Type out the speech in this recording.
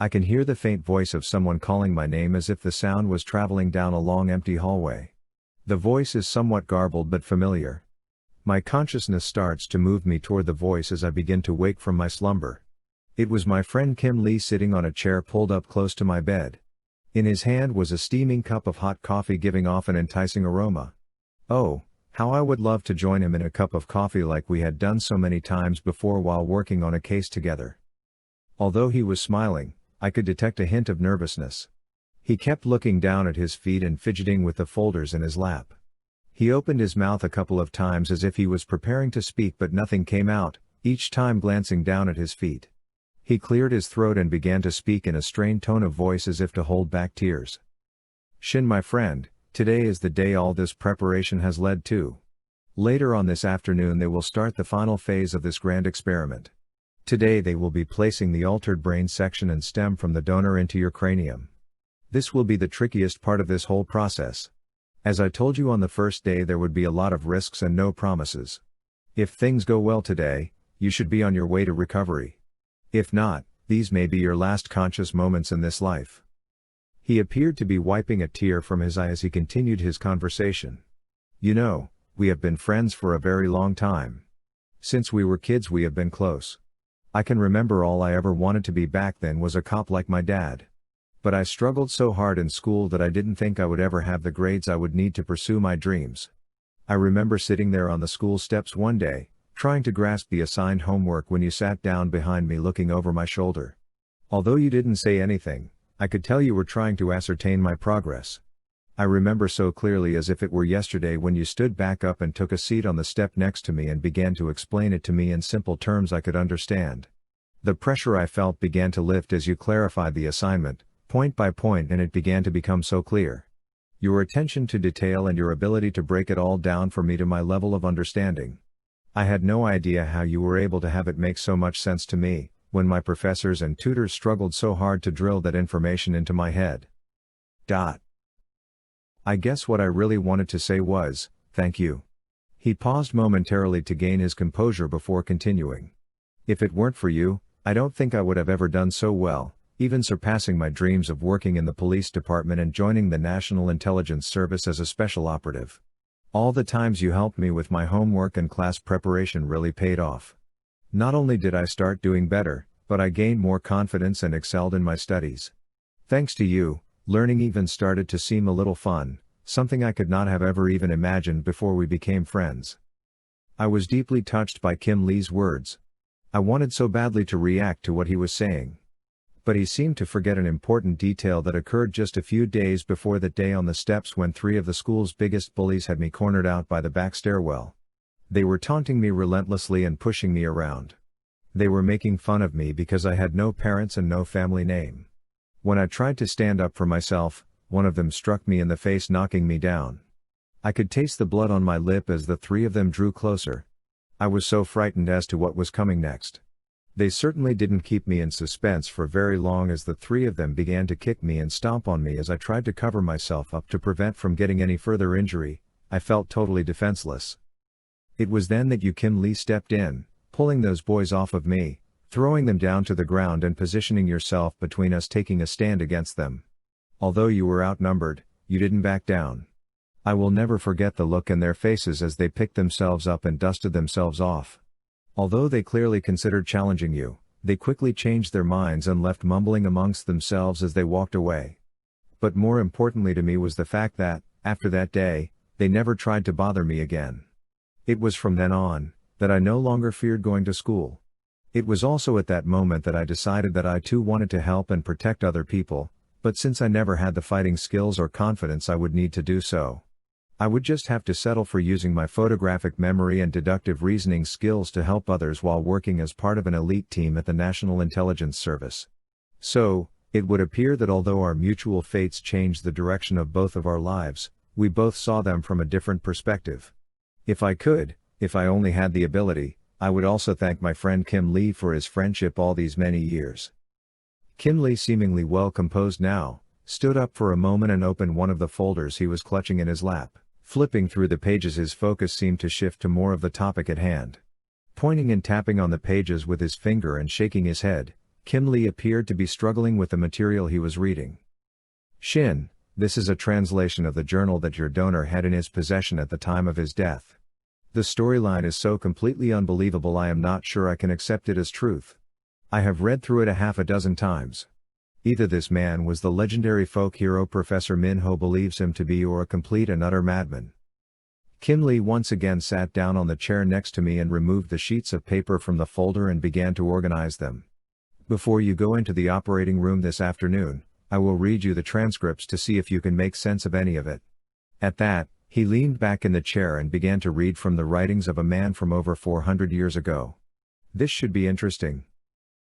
I can hear the faint voice of someone calling my name as if the sound was traveling down a long empty hallway. The voice is somewhat garbled but familiar. My consciousness starts to move me toward the voice as I begin to wake from my slumber. It was my friend Kim Lee sitting on a chair pulled up close to my bed. In his hand was a steaming cup of hot coffee giving off an enticing aroma. Oh, how I would love to join him in a cup of coffee like we had done so many times before while working on a case together. Although he was smiling, I could detect a hint of nervousness. He kept looking down at his feet and fidgeting with the folders in his lap. He opened his mouth a couple of times as if he was preparing to speak but nothing came out, each time glancing down at his feet. He cleared his throat and began to speak in a strained tone of voice as if to hold back tears. Shin, my friend, today is the day all this preparation has led to. Later on this afternoon they will start the final phase of this grand experiment. Today they will be placing the altered brain section and stem from the donor into your cranium. This will be the trickiest part of this whole process. As I told you on the first day, there would be a lot of risks and no promises. If things go well today, you should be on your way to recovery. If not, these may be your last conscious moments in this life. He appeared to be wiping a tear from his eye as he continued his conversation. You know, we have been friends for a very long time. Since we were kids we have been close. I can remember all I ever wanted to be back then was a cop like my dad. But I struggled so hard in school that I didn't think I would ever have the grades I would need to pursue my dreams. I remember sitting there on the school steps one day, trying to grasp the assigned homework when you sat down behind me looking over my shoulder. Although you didn't say anything, I could tell you were trying to ascertain my progress. I remember so clearly as if it were yesterday when you stood back up and took a seat on the step next to me and began to explain it to me in simple terms I could understand. The pressure I felt began to lift as you clarified the assignment, point by point, and it began to become so clear. Your attention to detail and your ability to break it all down for me to my level of understanding. I had no idea how you were able to have it make so much sense to me, when my professors and tutors struggled so hard to drill that information into my head. I guess what I really wanted to say was, thank you. He paused momentarily to gain his composure before continuing. If it weren't for you, I don't think I would have ever done so well, even surpassing my dreams of working in the police department and joining the National Intelligence Service as a special operative. All the times you helped me with my homework and class preparation really paid off. Not only did I start doing better, but I gained more confidence and excelled in my studies. Thanks to you, learning even started to seem a little fun, something I could not have ever even imagined before we became friends. I was deeply touched by Kim Lee's words. I wanted so badly to react to what he was saying. But he seemed to forget an important detail that occurred just a few days before that day on the steps when 3 of the school's biggest bullies had me cornered out by the back stairwell. They were taunting me relentlessly and pushing me around. They were making fun of me because I had no parents and no family name. When I tried to stand up for myself, one of them struck me in the face, knocking me down. I could taste the blood on my lip as the 3 of them drew closer. I was so frightened as to what was coming next. They certainly didn't keep me in suspense for very long as the 3 of them began to kick me and stomp on me as I tried to cover myself up to prevent from getting any further injury. I felt totally defenseless. It was then that you, Kim Lee, stepped in, pulling those boys off of me, throwing them down to the ground and positioning yourself between us, taking a stand against them. Although you were outnumbered, you didn't back down. I will never forget the look in their faces as they picked themselves up and dusted themselves off. Although they clearly considered challenging you, they quickly changed their minds and left mumbling amongst themselves as they walked away. But more importantly to me was the fact that, after that day, they never tried to bother me again. It was from then on, that I no longer feared going to school. It was also at that moment that I decided that I too wanted to help and protect other people, but since I never had the fighting skills or confidence I would need to do so, I would just have to settle for using my photographic memory and deductive reasoning skills to help others while working as part of an elite team at the National Intelligence Service. So, it would appear that although our mutual fates changed the direction of both of our lives, we both saw them from a different perspective. If I only had the ability, I would also thank my friend Kim Lee for his friendship all these many years. Kim Lee, seemingly well composed now, stood up for a moment and opened one of the folders he was clutching in his lap. Flipping through the pages, his focus seemed to shift to more of the topic at hand. Pointing and tapping on the pages with his finger and shaking his head, Kim Lee appeared to be struggling with the material he was reading. Shin, this is a translation of the journal that your donor had in his possession at the time of his death. The storyline is so completely unbelievable I am not sure I can accept it as truth. I have read through it a half a dozen times. Either this man was the legendary folk hero Professor Min-ho believes him to be or a complete and utter madman. Kim Lee once again sat down on the chair next to me and removed the sheets of paper from the folder and began to organize them. Before you go into the operating room this afternoon, I will read you the transcripts to see if you can make sense of any of it. At that, he leaned back in the chair and began to read from the writings of a man from over 400 years ago. This should be interesting.